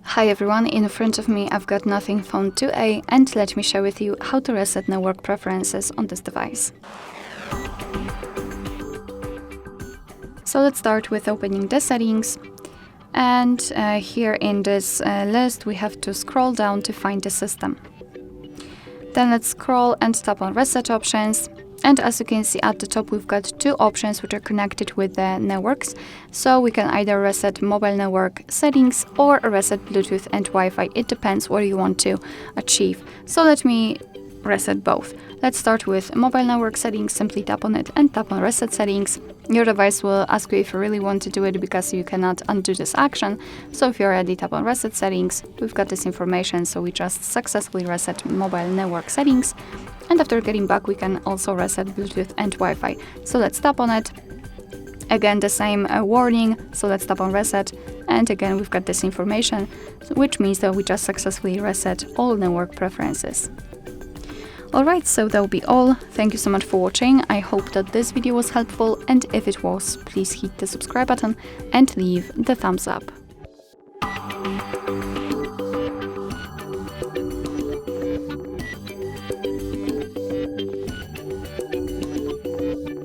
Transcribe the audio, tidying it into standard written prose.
Hi everyone, in front of me I've got Nothing Phone 2a, and let me share with you how to reset network preferences on this device. So let's start with opening the settings, and here in this list we have to scroll down to find the system. Then let's scroll and tap on Reset Options. And as you can see at the top, we've got two options which are connected with the networks. So we can either reset mobile network settings or reset Bluetooth and Wi-Fi. It depends what you want to achieve. So let me reset both. Let's start with mobile network settings. Simply tap on it and tap on Reset Settings. Your device will ask you if you really want to do it because you cannot undo this action. So if you're ready, tap on Reset Settings. We've got this information, so we just successfully reset mobile network settings. And after getting back, we can also reset Bluetooth and Wi-Fi. So let's tap on it. Again, the same warning. So let's tap on Reset. And again, we've got this information, which means that we just successfully reset all network preferences. Alright, so that will be all. Thank you so much for watching. I hope that this video was helpful, and if it was, please hit the subscribe button and leave the thumbs up.